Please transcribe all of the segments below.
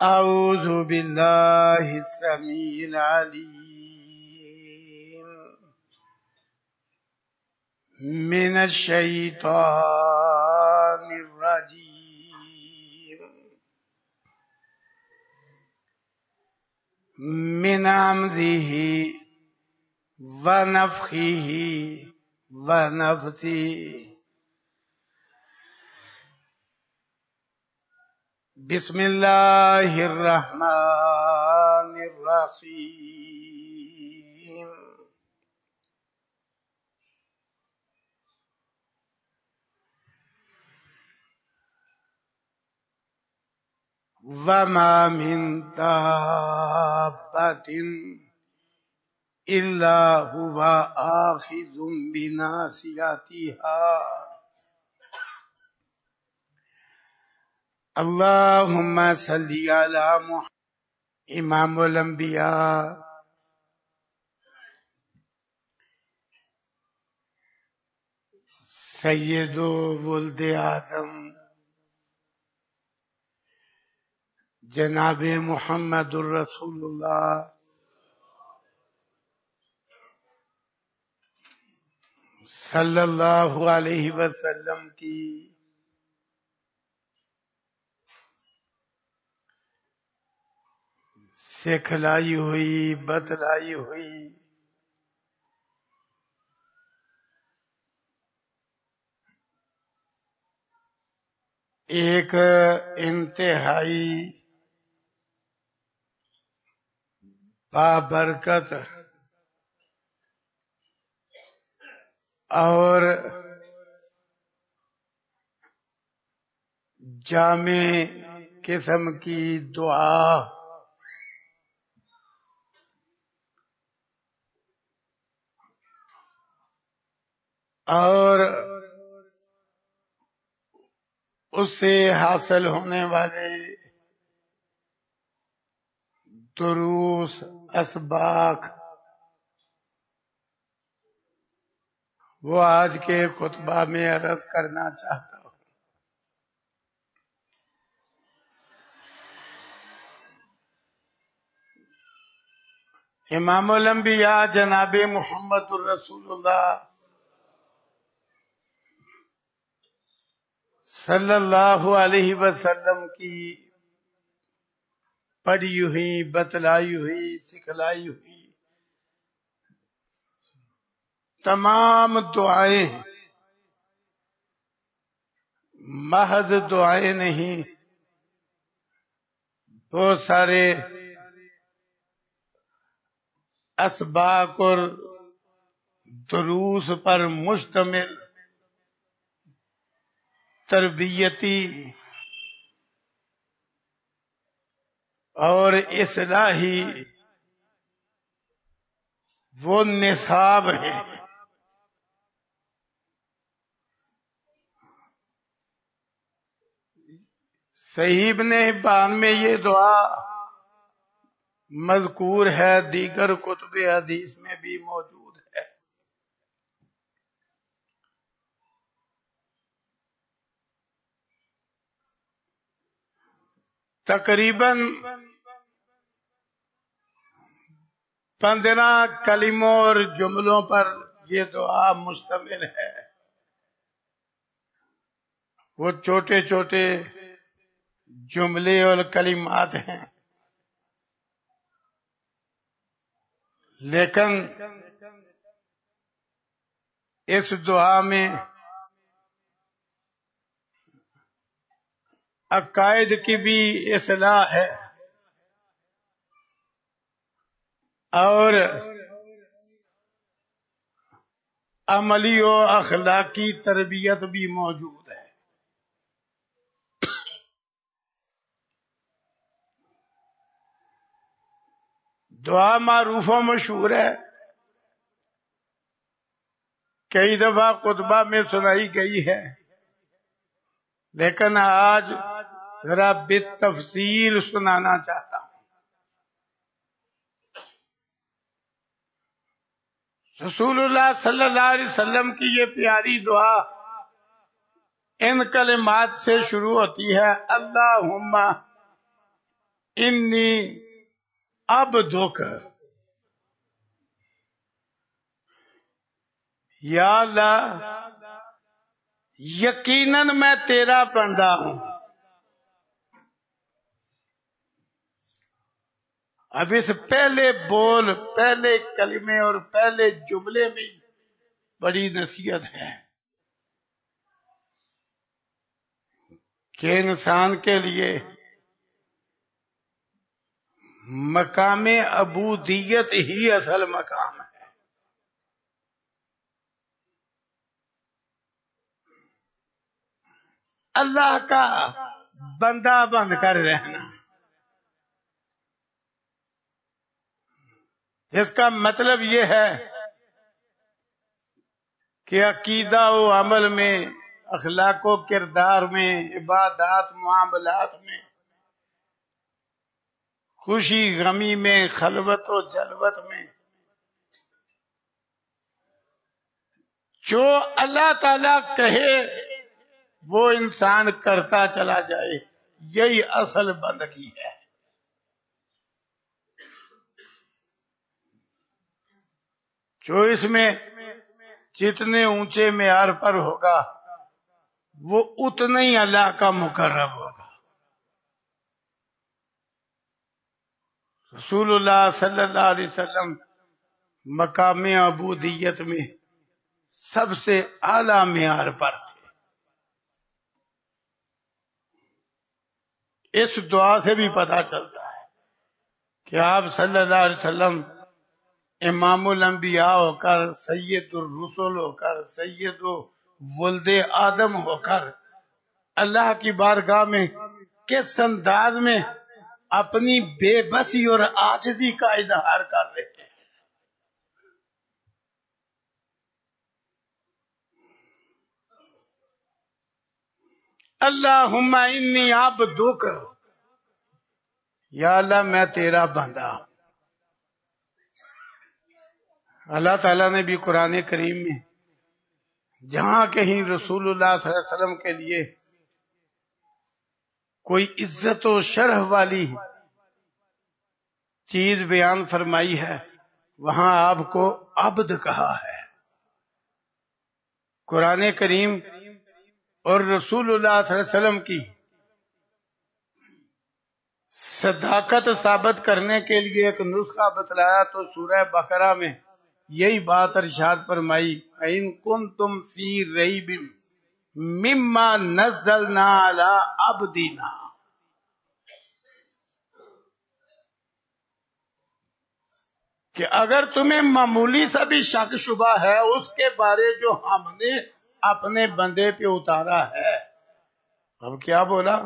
أعوذ بالله السميع العليم من الشيطان الرجيم من همزه ونفخه ونفثه بسم الله الرحمن الرحيم وما من دابة إلا هو آخذ بناصيتها اللهم صل على محمد امام الانبیاء سید ولد آدم جناب محمد الرسول اللہ صلی اللہ علیہ وسلم کی سکھلائی ہوئی بتلائی ہوئی ایک انتہائی بابرکت اور جامع قسم کی دعا اور اس سے حاصل ہونے والے دروس اسباق وہ آج کے خطبہ میں عرض کرنا چاہتا ہوں۔ امام الانبیاء جناب محمد الرسول اللہ صلی اللہ علیہ وسلم کی پڑھی ہوئی بتلائی ہوئی سکھلائی ہوئی تمام دعائیں محض دعائیں نہیں، بہت سارے اسباق اور دروس پر مشتمل تربیتی اور اصلاحی وہ نصاب ہے صحیح ابن حبان میں یہ دعا مذکور ہے، دیگر کتب حدیث میں بھی موجود ہے۔ تقریباً 15 کلموں اور جملوں پر یہ دعا مشتمل ہے۔ وہ چھوٹے چھوٹے جملے اور کلمات ہیں، لیکن اس دعا میں عقائد کی بھی اصلاح ہے اور عملی و اخلاقی تربیت بھی موجود ہے۔ دعا معروف و مشہور ہے، کئی دفعہ خطبہ میں سنائی گئی ہے، لیکن آج ذرا بالتفصیل سنانا چاہتا ہوں۔ رسول اللہ صلی اللہ علیہ وسلم کی یہ پیاری دعا ان کلمات سے شروع ہوتی ہے، اللہم انی عبدک، یا اللہ یقیناً میں تیرا بندہ ہوں. اب اس پہلے بول، پہلے کلمے اور پہلے جملے میں بڑی نصیحت ہے کہ انسان کے لیے مقام عبودیت ہی اصل مقام ہے. اللہ کا بندہ بن کر رہنا، جس کا مطلب یہ ہے کہ عقیدہ و عمل میں، اخلاق و کردار میں، عبادات معاملات میں، خوشی غمی میں، خلوت و جلوت میں، جو اللہ تعالی کہے وہ انسان کرتا چلا جائے، یہی اصل بندگی ہے. جو اس میں جتنے اونچے معیار پر ہوگا وہ اتنا ہی اللہ کا مقرب ہوگا. رسول اللہ صلی اللہ علیہ وسلم مقام عبودیت میں سب سے اعلیٰ معیار پر تھے. اس دعا سے بھی پتہ چلتا ہے کہ آپ صلی اللہ علیہ وسلم امام الانبیاء ہو کر، سید الرسل ہو کر، سید ولد آدم ہو کر اللہ کی بارگاہ میں کس انداز میں اپنی بے بسی اور عاجزی کا اظہار کر رہے ہیں. اللہم انی عبدک، یا اللہ میں تیرا بندہ ہوں. اللہ تعالیٰ نے بھی قرآن کریم میں جہاں کہیں رسول اللہ صلی اللہ علیہ وسلم کے لیے کوئی عزت و شرف والی چیز بیان فرمائی ہے، وہاں آپ کو عبد کہا ہے. قرآن کریم اور رسول اللہ صلی اللہ علیہ وسلم کی صداقت ثابت کرنے کے لیے ایک نسخہ بتلایا تو سورہ بقرہ میں یہی بات ارشاد فرمائی، اِن کنتم فی ریب مما نزلنا علی عبدنا، کہ اگر تمہیں معمولی سا بھی شک شبہ ہے اس کے بارے جو ہم نے اپنے بندے پہ اتارا ہے. اب کیا بولا؟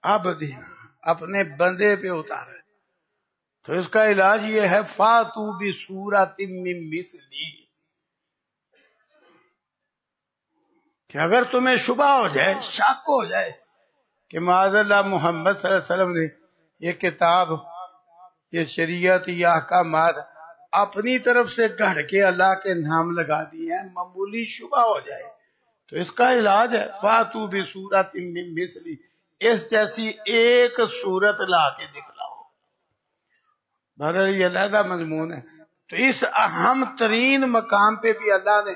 عبدنا، اپنے بندے پہ اتارا ہے. تو اس کا علاج یہ ہے فاتو بسورۃ من مثلہ، کہ اگر تمہیں شبہ ہو جائے، شک ہو جائے کہ معاذ اللہ محمد صلی اللہ علیہ وسلم نے یہ کتاب، یہ شریعت، یہ احکامات اپنی طرف سے گھڑ کے اللہ کے نام لگا دیے ہیں، معمولی شبہ ہو جائے تو اس کا علاج ہے فاتو بسورۃ من مثلہ، اس جیسی ایک صورت لا کے دکھلاؤ. بہرحال یہ علیحدہ مضمون ہے. تو اس اہم ترین مقام پہ بھی اللہ نے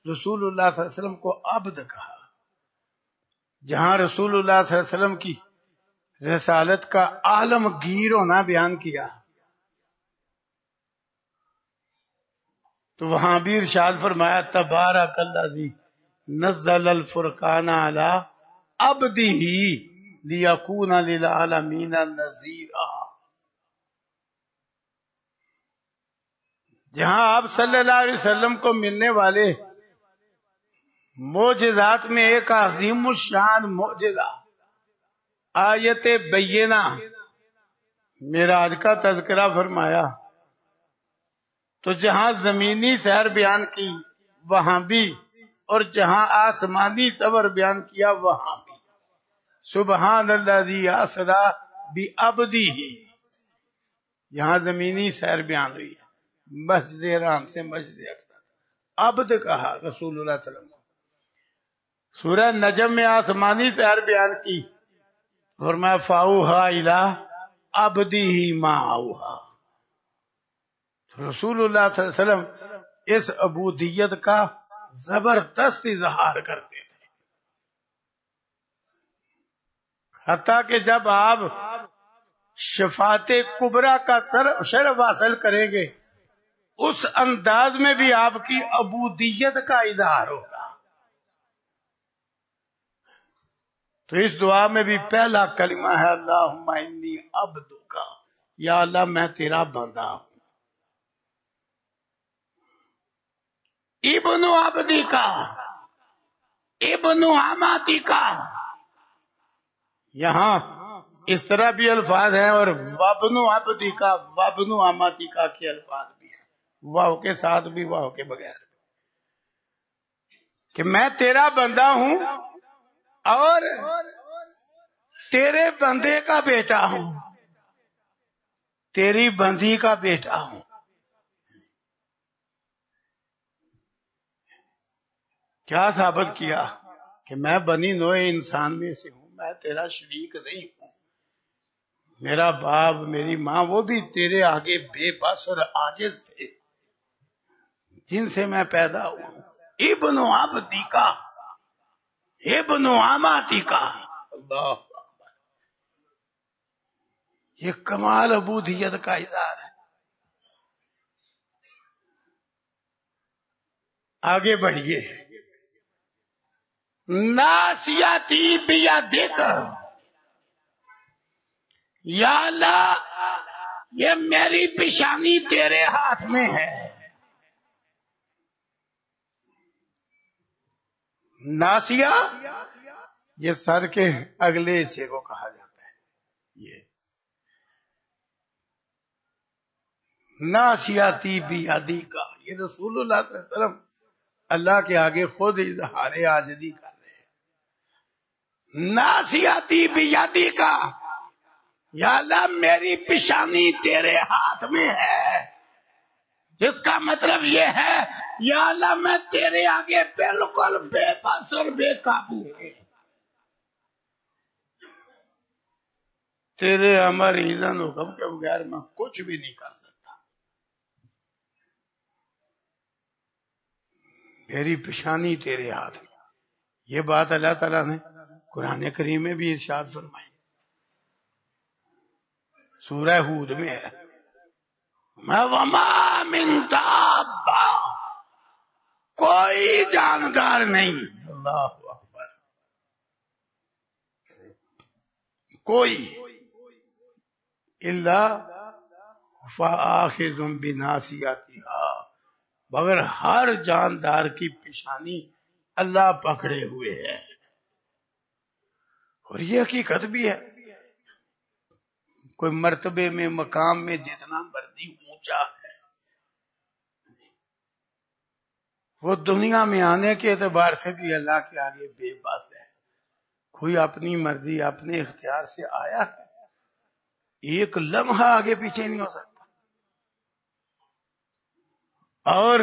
رسول اللہ صلی اللہ علیہ وسلم کو عبد کہا. جہاں رسول اللہ صلی اللہ علیہ وسلم کی رسالت کا عالمگیر ہونا بیان کیا تو وہاں بھی ارشاد فرمایا تبارک الذی نزل الفرقان علی عبدہ لیکون للعالمین نذیرا. جہاں آپ صلی اللہ علیہ وسلم کو ملنے والے معجزات میں ایک عظیم الشان معجزہ آیت بینہ معراج کا تذکرہ فرمایا، تو جہاں زمینی سیر بیان کی وہاں بھی، اور جہاں آسمانی سفر بیان کیا وہاں بھی. سبحان الذی اسری بعبدہ، یہاں زمینی سیر بیان ہوئی ہے، مسجد حرام سے مسجد اقصی، عبد کہا رسول اللہ صلی اللہ علیہ وسلم کو. سورہ نجم میں آسمانی سیر بیان کی، فرمایا فاوحا الی عبدی ما اوحا. رسول اللہ صلی اللہ علیہ وسلم اس عبودیت کا زبردست اظہار کرتے تھے، حتیٰ کہ جب آپ شفاعت کبریٰ کا شرف حاصل کریں گے اس انداز میں بھی آپ کی عبودیت کا اظہار ہوگا. تو اس دعا میں بھی پہلا کلمہ ہے اللہم انی عبدک، یا اللہ میں تیرا بندہ ہوں. ابن عبدی کا، ابن اماتی کا، یہاں اس طرح بھی الفاظ ہیں، اور وابن عبدی کا، وابن اماتی کا کے الفاظ بھی ہیں، واو کے ساتھ بھی واو کے بغیر، کہ میں تیرا بندہ ہوں اور تیرے بندے کا بیٹا ہوں، تیری بندی کا بیٹا ہوں. کیا ثابت کیا کہ میں بنی نوع انسان میں سے ہوں، میں تیرا شریک نہیں ہوں. میرا باپ میری ماں وہ بھی تیرے آگے بے بس اور عاجز تھے جن سے میں پیدا ہوں. ابن عبدی کا، ابن اماتی کا. اللہ اکبر، یہ کمال عبودیت کا اظہار ہے. آگے بڑھیے. ناسیاتی بیدک، یا اللہ یہ میری پیشانی تیرے ہاتھ میں ہے. ناسیہ یہ سر کے اگلے حصے کو کہا جاتا ہے. یہ ناسیاتی بیدی کا، یہ رسول اللہ صلی اللہ علیہ وسلم اللہ کے آگے خود اظہار عاجزی کر رہے ہیں. ناسیاتی بیدی کا، یا اللہ میری پیشانی تیرے ہاتھ میں ہے، جس کا مطلب یہ ہے یا اللہ میں تیرے آگے بالکل بے بس اور بے قابو ہوں. تیرے امر اذن حکم کے بغیر میں کچھ بھی نہیں کر سکتا. میری پیشانی تیرے ہاتھ میں. یہ بات اللہ تعالیٰ نے قرآن کریم میں بھی ارشاد فرمائی، سورہ ہود میں ہے، وَمَا مِن دَابَّةٍ، کوئی جاندار نہیں، اللہ اکبر، کوئی، الا فآخذ بناصیتها، مگر ہر جاندار کی پیشانی اللہ پکڑے ہوئے ہے. اور یہ حقیقت بھی ہے. کوئی مرتبے میں مقام میں جتنا مرضی اونچا ہے، وہ دنیا میں آنے کے اعتبار سے بھی اللہ کے آگے بے بس ہے. کوئی اپنی مرضی اپنے اختیار سے آیا ہے، ایک لمحہ آگے پیچھے نہیں ہو سکتا. اور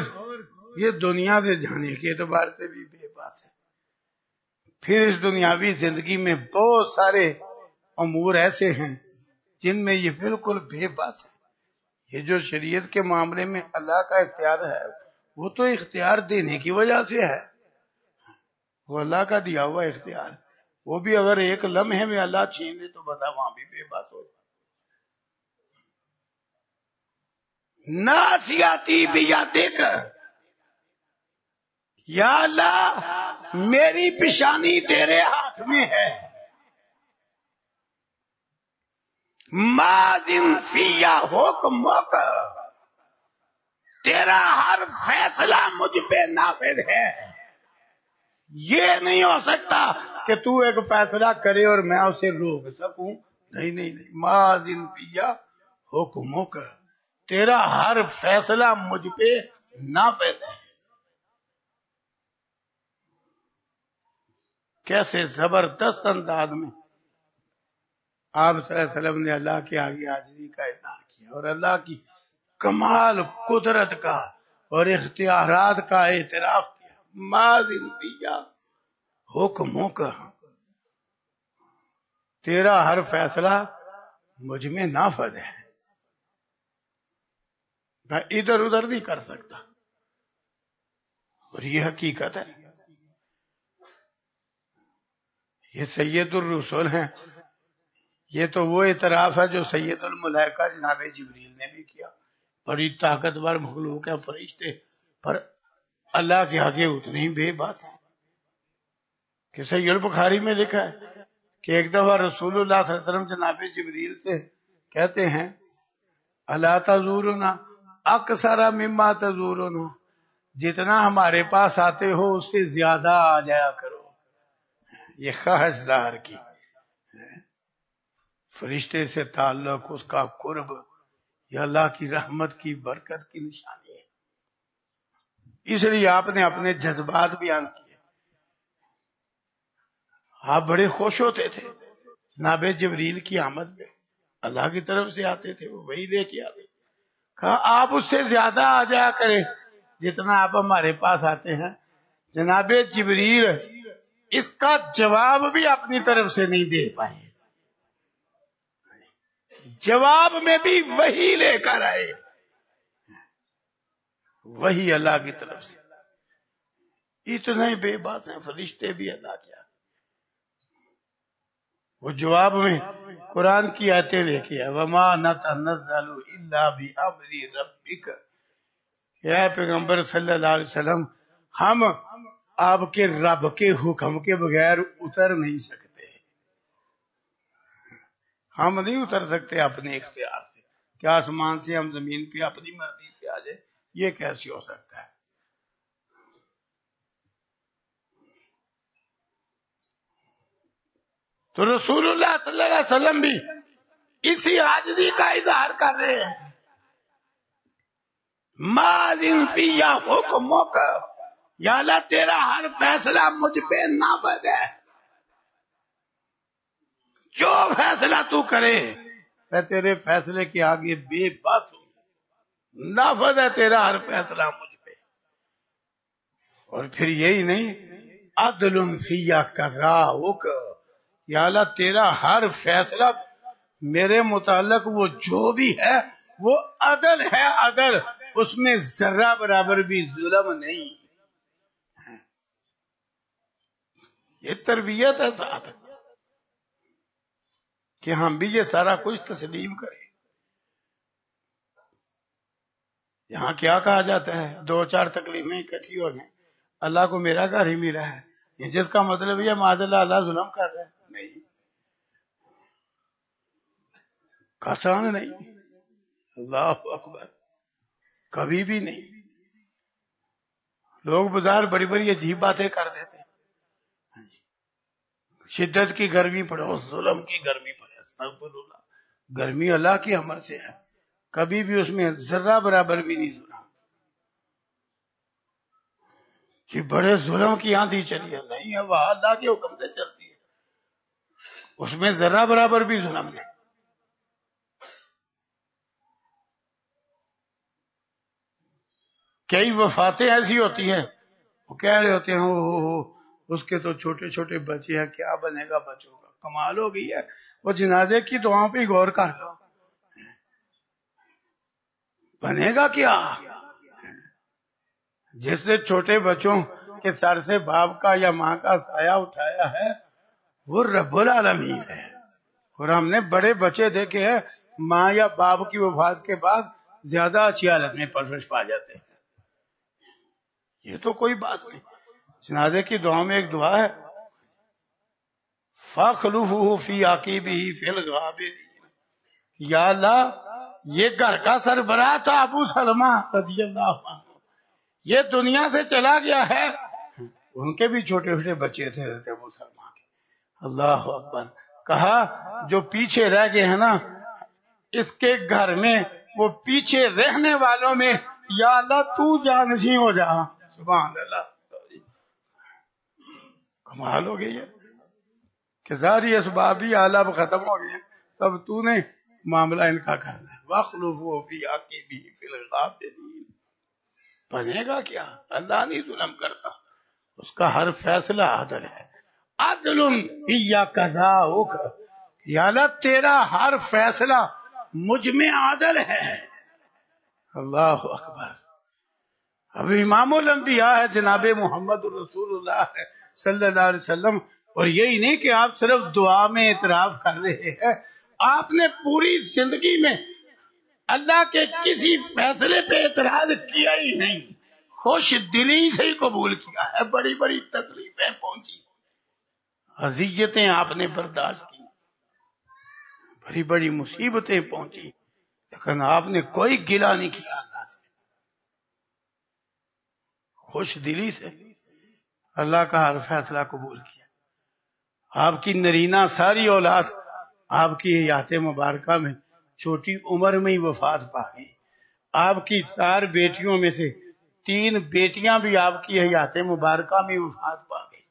یہ دنیا سے جانے کے اعتبار سے بھی بے بس ہے. پھر اس دنیاوی زندگی میں بہت سارے امور ایسے ہیں جن میں یہ بالکل بے بس ہے. یہ جو شریعت کے معاملے میں اللہ کا اختیار ہے وہ تو اختیار دینے کی وجہ سے ہے، وہ اللہ کا دیا ہوا اختیار. وہ بھی اگر ایک لمحے میں اللہ چھین لے تو بتا وہاں بھی بے بس ہو. ناسیاتی بیدک، یا اللہ میری پیشانی تیرے ہاتھ میں ہے. ماذن فیا حکمک، تیرا ہر فیصلہ مجھ پہ نافذ ہے. یہ نہیں ہو سکتا کہ تو ایک فیصلہ کرے اور میں اسے روک سکوں. نہیں نہیں نہیں، ماذن فیا حکمک، تیرا ہر فیصلہ مجھ پہ نافذ ہے. کیسے زبردست انداز میں آپ صلی اللہ علیہ وسلم نے اللہ کے آگے عاجزی کا اظہار کیا اور اللہ کی کمال قدرت کا اور اختیارات کا اعتراف کیا. ماذن فیا حکمک، تیرا ہر فیصلہ مجھ میں نافذ ہے، میں ادھر ادھر نہیں کر سکتا، اور یہ حقیقت ہے۔ یہ سید الرسول ہیں، یہ تو وہ اعتراف ہے جو سید الملائکہ جناب جبریل نے بھی کیا۔ بڑی طاقتور مخلوق ہے فرشتے، پر اللہ کے آگے اتنے ہی بے بس ہیں کہ صحیح البخاری میں لکھا ہے کہ ایک دفعہ رسول اللہ صلی اللہ علیہ وسلم جناب جبریل سے کہتے ہیں الا تزورنا اکثر مما تزورنا، جتنا ہمارے پاس آتے ہو اس سے زیادہ آ جایا کرو۔ یہ خواہش ظاہر کی، فرشتے سے تعلق، اس کا قرب، یہ اللہ کی رحمت کی برکت کی نشانی ہے۔ اس لیے آپ نے اپنے جذبات بیان کیے۔ آپ بڑے خوش ہوتے تھے جناب جبریل کی آمد میں، اللہ کی طرف سے آتے تھے، وہ وہی لے کے آتے۔ کہا آپ اس سے زیادہ آ جایا کریں جتنا آپ ہمارے پاس آتے ہیں۔ جناب جبریل اس کا جواب بھی اپنی طرف سے نہیں دے پائے، جواب میں بھی وہی لے کر آئے، وہی اللہ کی طرف سے۔ اتنے بے بات ہیں فرشتے بھی اللہ کیا، وہ جواب میں قرآن کی آیتیں لے کے وما نتنزل الا بامر ربک، اے پیغمبر صلی اللہ علیہ وسلم ہم آپ کے رب کے حکم کے بغیر اتر نہیں سکتے، ہم نہیں اتر سکتے اپنے اختیار سے، کیا آسمان سے ہم زمین پہ اپنی مرضی سے آ جائے؟ یہ کیسے ہو سکتا ہے؟ تو رسول اللہ صلی اللہ علیہ وسلم بھی اسی عاجزی کا اظہار کر رہے ہیں۔ ماذن فی یا حکمک، یا اللہ تیرا ہر فیصلہ مجھ پہ نافذ ہے، جو فیصلہ تو کرے میں تیرے فیصلے کے آگے بے بس ہوں، نافذ ہے تیرا ہر فیصلہ مجھ پہ۔ اور پھر یہی نہیں، عدل فی قضاؤک، یا اللہ تیرا ہر فیصلہ میرے متعلق وہ جو بھی ہے وہ عدل ہے، عدل، اس میں ذرہ برابر بھی ظلم نہیں۔ یہ تربیت ہے ساتھ کہ ہم بھی یہ سارا کچھ تسلیم کریں۔ یہاں کیا کہا جاتا ہے، دو چار تکلیفیں اکٹھی ہو جائیں اللہ کو میرا گھر ہی ملا ہے، یہ جس کا مطلب یہ معاذ اللہ اللہ ظلم کر رہا ہے؟ نہیں، قطعاً نہیں، اللہ اکبر، کبھی بھی نہیں۔ لوگ بازار بڑی بڑی عجیب باتیں کر دیتے ہیں، شدت کی گرمی پڑے، ظلم کی گرمی پڑے، استغفر اللہ، گرمی اللہ کی امر سے ہے، کبھی بھی اس میں ذرہ برابر بھی نہیں ظلم۔ کہ بڑے ظلم کی آندھی چلی ہے، نہیں ہے، وہ اللہ کے حکم سے چلتی ہے، اس میں ذرہ برابر بھی ظلم نہیں۔ کئی وفاتیں ایسی ہوتی ہیں، وہ کہہ رہے ہوتے ہیں اس کے تو چھوٹے چھوٹے بچے ہیں، کیا بنے گا بچوں کا؟ کمال ہو گئی ہے، وہ جنازے کی دعاؤں پہ غور کر لو، بنے گا کیا؟ جس نے چھوٹے بچوں کے سر سے باپ کا یا ماں کا سایہ اٹھایا ہے وہ رب العالمین ہے، اور ہم نے بڑے بچے دیکھے ہیں ماں یا باپ کی وفات کے بعد زیادہ اچھی حالت میں پرورش پا جاتے ہیں۔ یہ تو کوئی بات نہیں۔ جنازے کی دعا میں ایک دعا ہے، فَخْلُفُهُ فِي عَقِبِهِ فِي الْغَابِرِينَ، یا اللہ یہ گھر کا سربراہ تھا ابو سلمہ رضی اللہ عنہ، یہ دنیا سے چلا گیا ہے، ان کے بھی چھوٹے چھوٹے بچے تھے حضرت ابو سلمہ کے، اللہ اکبر۔ کہا جو پیچھے رہ گئے ہیں نا اس کے گھر میں، وہ پیچھے رہنے والوں میں یا اللہ تو جانشین ہو جا، سبحان اللہ، کمال ہو گئی ہے کہ ساری اسباب ہی آلاب ختم ہو گئی ہیں، تب تو نے معاملہ ان کا کرنا ہے۔ وَاخْلُفُهُ فِي عَقِبِهِ فِي الْغَابِرِينَ، بنے گا کیا؟ اللہ نہیں ظلم کرتا، اس کا ہر فیصلہ عدل ہے۔ عدل فی قضاؤک، یا اللہ تیرا ہر فیصلہ مجھ میں عادل ہے. اللہ اکبر. اب امام الانبیاء ہے جناب محمد رسول اللہ صلی اللہ علیہ وسلم. اور یہی نہیں کہ آپ صرف دعا میں اعتراف کر رہے ہیں، آپ نے پوری زندگی میں اللہ کے کسی فیصلے پہ اعتراض کیا ہی نہیں، خوش دلی سے ہی قبول کیا ہے. بڑی بڑی تکلیفیں پہنچی، اذیتیں آپ نے برداشت کی، بڑی بڑی مصیبتیں پہنچی، لیکن آپ نے کوئی گلہ نہیں کیا اللہ سے. خوش دلی سے اللہ کا ہر فیصلہ قبول کیا. آپ کی نرینہ ساری اولاد آپ کی حیات مبارکہ میں چھوٹی عمر میں ہی وفات پا گئی. آپ کی 4 بیٹیوں میں سے 3 بیٹیاں بھی آپ کی حیات مبارکہ میں وفات پا گئی.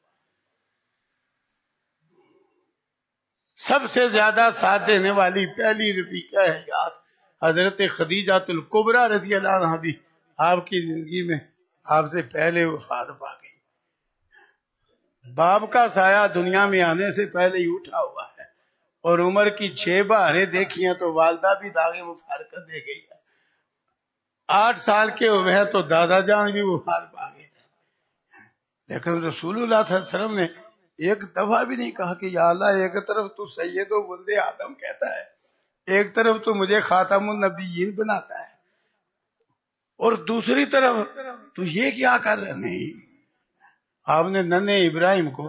سب سے زیادہ ساتھ دینے والی پہلی رفیقہ حیات حضرت خدیجہ الکبریٰ رضی اللہ عنہا بھی آپ کی زندگی میں آپ سے پہلے وفات پا گئی. باپ کا سایہ دنیا میں آنے سے پہلے ہی اٹھا ہوا ہے، اور عمر کی 6 بہاریں دیکھی ہیں تو والدہ بھی داغ مفارقت دے گئی ہے. 8 سال کے ہوئے ہیں تو دادا جان بھی وفات پا گئے. لیکن رسول اللہ صلی اللہ علیہ وسلم نے ایک دفعہ بھی نہیں کہا کہ یا اللہ ایک طرف تو سید و ولد آدم کہتا ہے، ایک طرف تو مجھے خاتم النبیین بناتا ہے، اور دوسری طرف تو یہ کیا کر رہے. نہیں، آپ نے ننھے ابراہیم کو،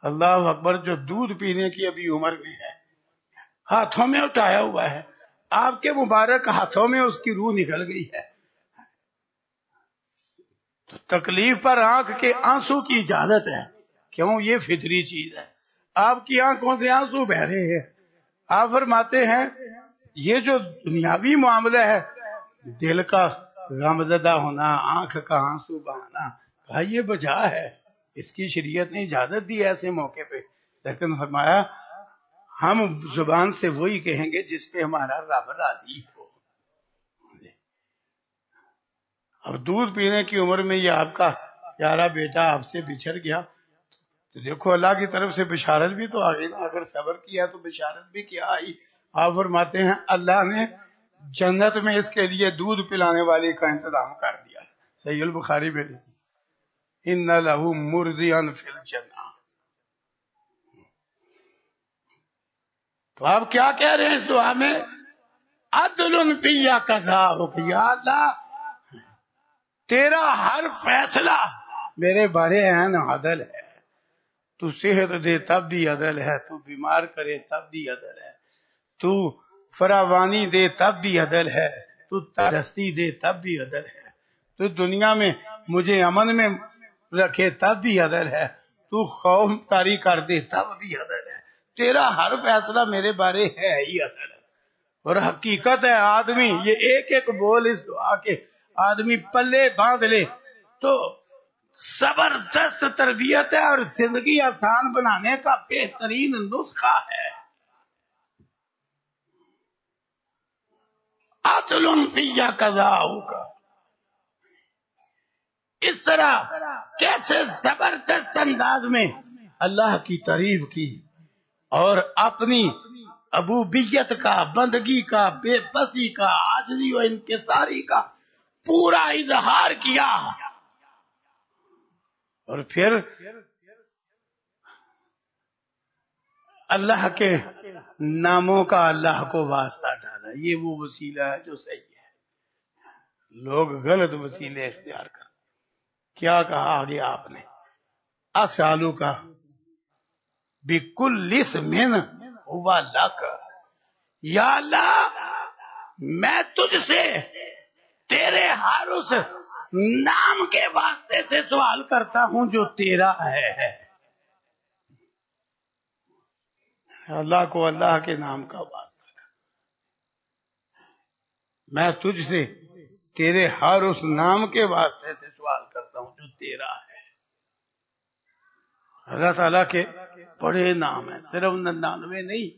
اللہ اکبر، جو دودھ پینے کی ابھی عمر میں ہے، ہاتھوں میں اٹھایا ہوا ہے. آپ کے مبارک ہاتھوں میں اس کی روح نکل گئی ہے. تو تکلیف پر آنکھ کے آنسو کی اجازت ہے. کیوں؟ یہ فطری چیز ہے. آپ کی آنکھوں سے آنسو بہ رہے ہیں. آپ فرماتے ہیں یہ جو دنیاوی معاملہ ہے، دل کا غمزدہ ہونا، آنکھ کا آنسو بہانا، کہا یہ بجا ہے، اس کی شریعت نے اجازت دی ایسے موقع پہ. لیکن فرمایا ہم زبان سے وہی کہیں گے جس پہ ہمارا رب راضی ہو. اب دودھ پینے کی عمر میں یہ آپ کا پیارا بیٹا آپ سے بچھڑ گیا تو دیکھو اللہ کی طرف سے بشارت بھی تو آ گئی نا. اگر صبر کیا تو بشارت بھی کیا آئی. آپ فرماتے ہیں اللہ نے جنت میں اس کے لیے دودھ پلانے والے کا انتظام کر دیا. صحیح البخاری میں ان لہ مرضیا فی الجنہ. تو آپ کیا کہہ رہے ہیں اس دعا میں؟ عدل فی قضا، یا اللہ تیرا ہر فیصلہ میرے بارے عین عدل ہے. تو صحت دے تب بھی عدل ہے، تو بیمار کرے تب بھی عدل ہے، تو فراوانی دے تب بھی عدل ہے، تو تندرستی دے تب بھی عدل ہے، تو دنیا میں مجھے امن میں رکھے تب بھی عدل ہے، تو خوف طاری کر دے تب بھی عدل ہے. تیرا ہر فیصلہ میرے بارے ہے ہی عدل ہے. اور حقیقت ہے آدمی یہ ایک ایک بول اس دعا کے آدمی پلے باندھ لے تو زبردست تربیت ہے اور زندگی آسان بنانے کا بہترین نسخہ ہے. عدل فی قضاؤک. اس طرح کیسے زبردست انداز میں اللہ کی تعریف کی اور اپنی عبودیت کا، بندگی کا، بے بسی کا، عاجزی و انکساری کا پورا اظہار کیا. اور پھر اللہ کے ناموں کا اللہ کو واسطہ ڈالا. یہ وہ وسیلہ ہے جو صحیح ہے. لوگ غلط وسیلے اختیار کرتے. کیا کہا آگے آپ نے؟ اسالو کا بکل اسم ہوا لک. یا اللہ میں تجھ سے تیرے ہر اس نام کے واسطے سے سوال کرتا ہوں جو تیرا ہے. اللہ کو اللہ کے نام کا واسطہ ہے. میں تجھ سے تیرے ہر اس نام کے واسطے سے سوال کرتا ہوں جو تیرا ہے. اللہ تعالیٰ کے بڑے نام ہیں، صرف 99 نہیں.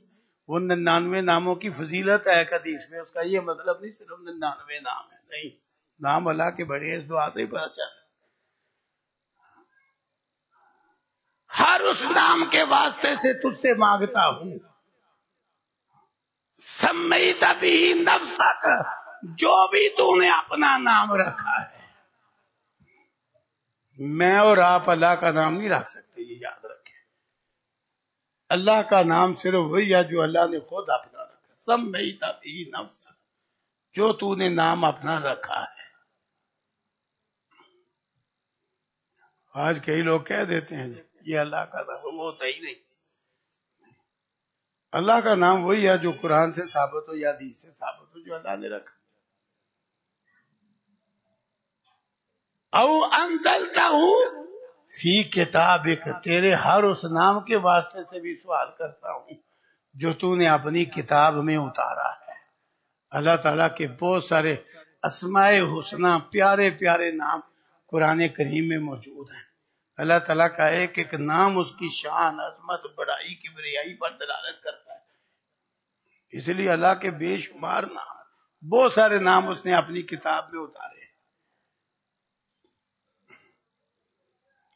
وہ 99 ناموں کی فضیلت ہے حدیث میں، اس کا یہ مطلب نہیں صرف 99 نام ہے، نہیں. نام اللہ کے بڑے، اس دعا سے ہی پتا چلا. ہر اس نام کے واسطے سے تجھ سے مانگتا ہوں سمیت بھی نفسک، جو بھی تو نے اپنا نام رکھا ہے. میں اور آپ اللہ کا نام نہیں رکھ سکتے، یہ یاد رکھیں. اللہ کا نام صرف وہی ہے جو اللہ نے خود اپنا رکھا. سمیت بھی نفسک، جو تو نے نام اپنا رکھا ہے. آج کئی لوگ کہہ دیتے ہیں یہ اللہ کا نام، وہ ہوتا ہی نہیں. اللہ کا نام وہی ہے جو قرآن سے ثابت ہو یا حدیث سے ثابت ہو، جو اللہ نے رکھا. او انزلتہ فی کتابک، تیرے ہر اس نام کے واسطے سے بھی سوال کرتا ہوں جو تو نے اپنی کتاب میں اتارا ہے. اللہ تعالیٰ کے بہت سارے اسماء حسنہ، پیارے پیارے نام قرآن کریم میں موجود ہیں. اللہ تعالیٰ کا ایک ایک نام اس کی شان، عظمت، بڑائی، کبریائی پر دلالت کرتا ہے. اس لیے اللہ کے بے شمار نام، بہت سارے نام اس نے اپنی کتاب میں اتارے.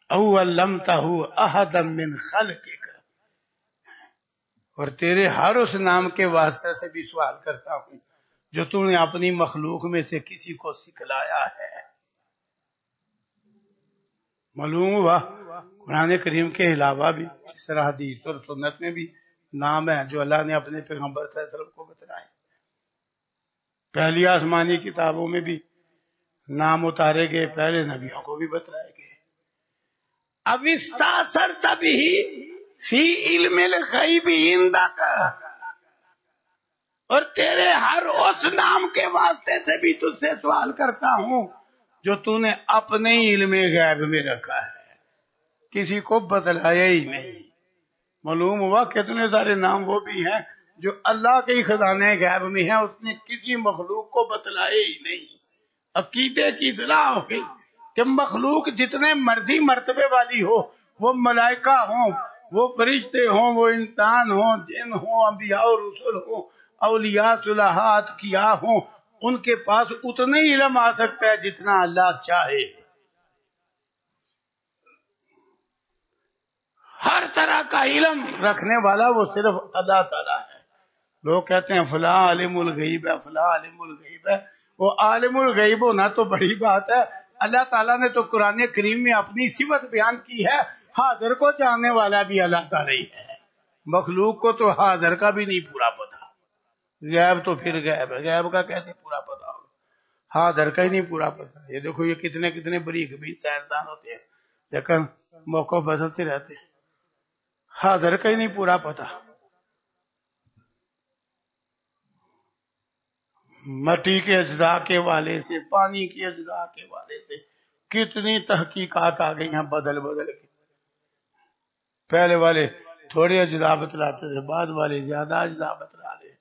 او علمتہ احدا من خلقک، اور تیرے ہر اس نام کے واسطے سے بھی سوال کرتا ہوں جو تو نے اپنی مخلوق میں سے کسی کو سکھلایا ہے. معلوم ہوا قرآن کریم کے علاوہ بھی اس طرح حدیث اور سنت میں بھی نام ہیں جو اللہ نے اپنے پیغمبر صلی اللہ علیہ وسلم کو بتلائے. پہلی آسمانی کتابوں میں بھی نام اتارے گئے، پہلے نبیوں کو بھی بتلائے گئے. اب استاثرت بھی فی علم الغیب عندک، اور تیرے ہر اس نام کے واسطے سے بھی تجھ سے سوال کرتا ہوں جو تو نے اپنے علم غیب میں رکھا ہے، کسی کو بتلایا ہی نہیں. معلوم ہوا کتنے سارے نام وہ بھی ہیں جو اللہ کے ہی خزانے غیب میں ہیں، اس نے کسی مخلوق کو بتلائے ہی نہیں. عقیدے کی اصلاح ہو گئی کہ مخلوق جتنے مرضی مرتبے والی ہو، وہ ملائکہ ہوں، وہ فرشتے ہوں، وہ انسان ہوں، جن ہوں، انبیاء و رسول ہوں، اولیاء صلحاء اتقیاء ہوں، ان کے پاس اتنا ہی علم آ سکتا ہے جتنا اللہ چاہے. ہر طرح کا علم رکھنے والا وہ صرف اللہ تعالیٰ ہے. لوگ کہتے ہیں فلاں عالم الغیب ہے، فلاں عالم الغیب ہے. وہ عالم الغیب ہونا تو بڑی بات ہے، اللہ تعالیٰ نے تو قرآن کریم میں اپنی صفت بیان کی ہے. حاضر کو جاننے والا بھی اللہ تعالیٰ ہی ہے، مخلوق کو تو حاضر کا بھی نہیں پورا پتا. غیب تو پھر غیب ہے، غیب کا کیسے پورا پتا ہوگا، حاضر کا ہی نہیں پورا پتا. یہ دیکھو یہ کتنے کتنے بریک بھی سائنسدان ہوتے ہیں لیکن موقع بدلتے رہتے ہیں، حاضر کا ہی نہیں پورا پتا. مٹی کے اجزاء کے والے سے، پانی کے اجزاء کے والے سے کتنی تحقیقات آ گئی ہیں بدل بدل کے. پہلے والے تھوڑے اجزاء بتلاتے تھے، بعد والے زیادہ اجزاء بتلا رہے.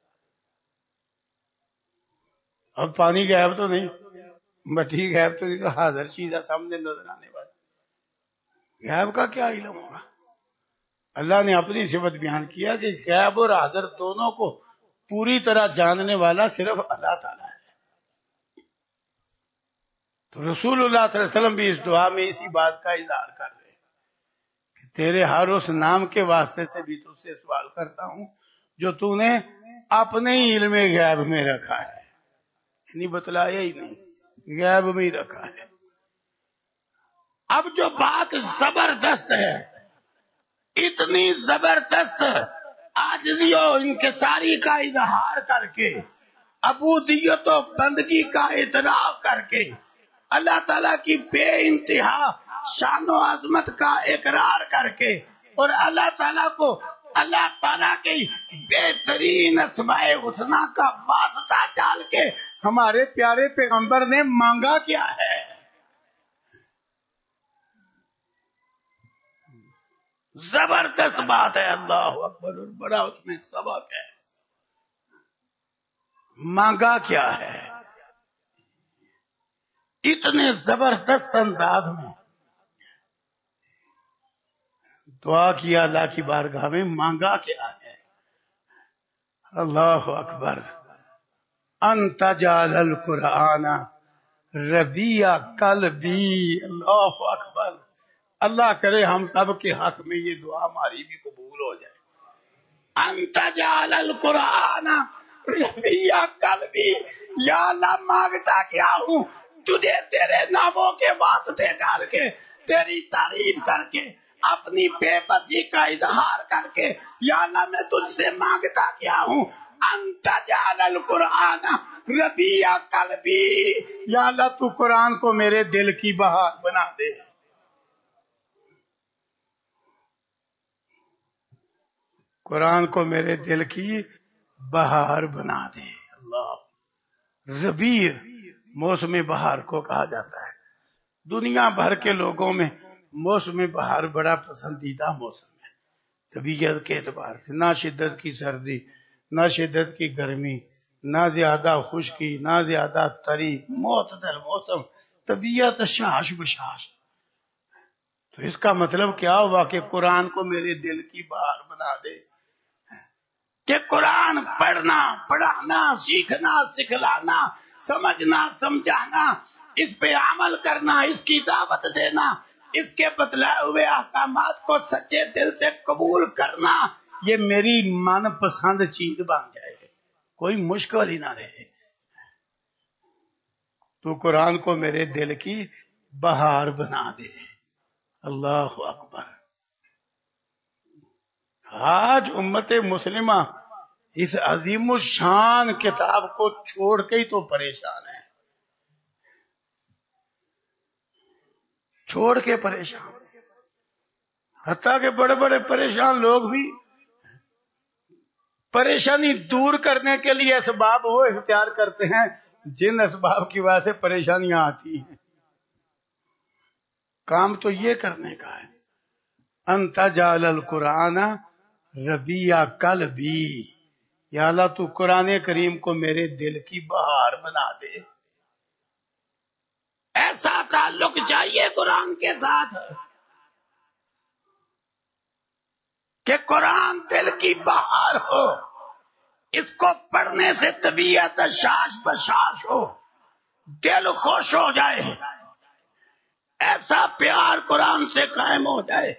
اب پانی غائب تو نہیں، مٹی غائب تو نہیں، تو حاضر چیز ہے سامنے نظر آنے والی. غائب کا کیا علم ہوگا؟ اللہ نے اپنی صفت بیان کیا کہ غائب اور حاضر دونوں کو پوری طرح جاننے والا صرف اللہ تعالیٰ ہے. تو رسول اللہ صلی اللہ علیہ وسلم بھی اس دعا میں اسی بات کا اظہار کر رہے ہیں کہ تیرے ہر اس نام کے واسطے سے بھی تجھ سے سوال کرتا ہوں جو تو نے اپنے ہی علم غیب میں رکھا ہے، یعنی بتلایا ہی نہیں، غیب میں ہی رکھا ہے. اب جو بات زبردست ہے، اتنی زبردست عاجزی و انکساری کا اظہار کر کے، عبودیت و بندگی کا اعتراف کر کے، اللہ تعالیٰ کی بے انتہا شان و عظمت کا اقرار کر کے، اور اللہ تعالیٰ کو اللہ تعالیٰ کی بہترین اسماء حسنہ کا واسطہ ڈال کے ہمارے پیارے پیغمبر نے مانگا کیا ہے؟ زبردست بات ہے، اللہ اکبر، اور بڑا اس میں سبق ہے. مانگا کیا ہے؟ اتنے زبردست انداز میں دعا کیا اللہ کی بارگاہ میں. مانگا کیا ہے؟ اللہ اکبر. انت جعل القرآن ربیع قلبی. اللہ اکبر. اللہ کرے ہم سب کے حق میں یہ دعا ہماری بھی قبول ہو جائے. انت جعل القرآن ربیع قلبی، یا اللہ مانگتا کیا ہوں تجھے تیرے ناموں کے واسطے ڈال کے، تیری تعریف کر کے، اپنی بے بسی کا اظہار کر کے، یا اللہ میں تجھ سے مانگتا کیا ہوں انت جعل القرآن ربیع قلبی، یا اللہ تو قرآن کو میرے دل کی بہار بنا دے۔ قرآن کو میرے دل کی بہار بنا دے۔ اللہ، ربیع موسم بہار کو کہا جاتا ہے۔ دنیا بھر کے لوگوں میں موسم بہار بڑا پسندیدہ موسم ہے طبیعت کے اعتبار سے، نہ شدت کی سردی، نہ شدت کی گرمی، نہ زیادہ خشکی، نہ زیادہ تری، معتدل موسم، طبیعت شاش بشاش۔ تو اس کا مطلب کیا ہوا کہ قرآن کو میرے دل کی بہار بنا دے، کہ قرآن پڑھنا، پڑھانا، سیکھنا، سکھلانا، سمجھنا، سمجھانا، اس پہ عمل کرنا، اس کی دعوت دینا، اس کے بتلائے ہوئے احکامات کو سچے دل سے قبول کرنا، یہ میری من پسند چیز بن جائے، کوئی مشکل ہی نہ رہے۔ تو قرآن کو میرے دل کی بہار بنا دے۔ اللہ اکبر۔ آج امت مسلمہ اس عظیم الشان کتاب کو چھوڑ کے ہی تو پریشان ہے، چھوڑ کے پریشان، حتیٰ کہ بڑے بڑے پریشان لوگ بھی پریشانی دور کرنے کے لیے اسباب وہ اختیار کرتے ہیں جن اسباب کی وجہ سے پریشانیاں آتی ہیں۔ کام تو یہ کرنے کا ہے، انت جعل القرآن ربیع قلبی، یا اللہ تو قرآن کریم کو میرے دل کی بہار بنا دے۔ ایسا تعلق چاہیے قرآن کے ساتھ کہ قرآن دل کی بہار ہو، اس کو پڑھنے سے طبیعت شاش بشاش ہو، دل خوش ہو جائے، ایسا پیار قرآن سے قائم ہو جائے۔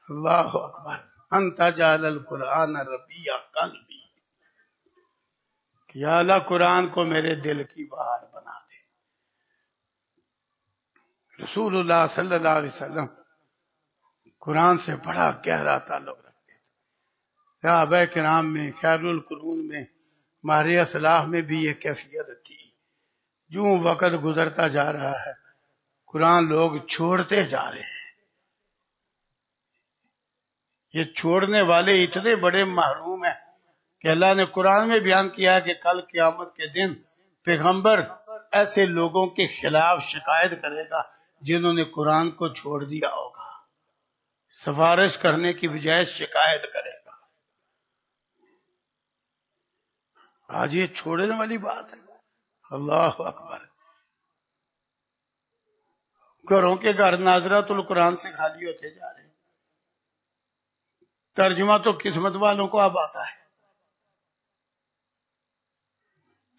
اللہ اکبر۔ انت جعل القرآن ربیع قلبی، یا اللہ قرآن کو میرے دل کی بہار بنا دے۔ رسول اللہ صلی اللہ علیہ وسلم قرآن سے بڑا گہرا تعلق رکھتے تھے۔ صحابہ کرام میں، خیر القرون میں، ہمارے اسلاف میں بھی یہ کیفیت تھی۔ جو وقت گزرتا جا رہا ہے قرآن لوگ چھوڑتے جا رہے ہیں۔ یہ چھوڑنے والے اتنے بڑے محروم ہیں کہ اللہ نے قرآن میں بیان کیا کہ کل قیامت کے دن پیغمبر ایسے لوگوں کے خلاف شکایت کرے گا جنہوں نے قرآن کو چھوڑ دیا ہوگا، سفارش کرنے کی بجائے شکایت کرے گا۔ آج یہ چھوڑنے والی بات ہے۔ اللہ اکبر۔ گھروں کے گھر ناظرۃ القرآن سے خالی ہوتے جا رہے ہیں۔ ترجمہ تو قسمت والوں کو اب آتا ہے،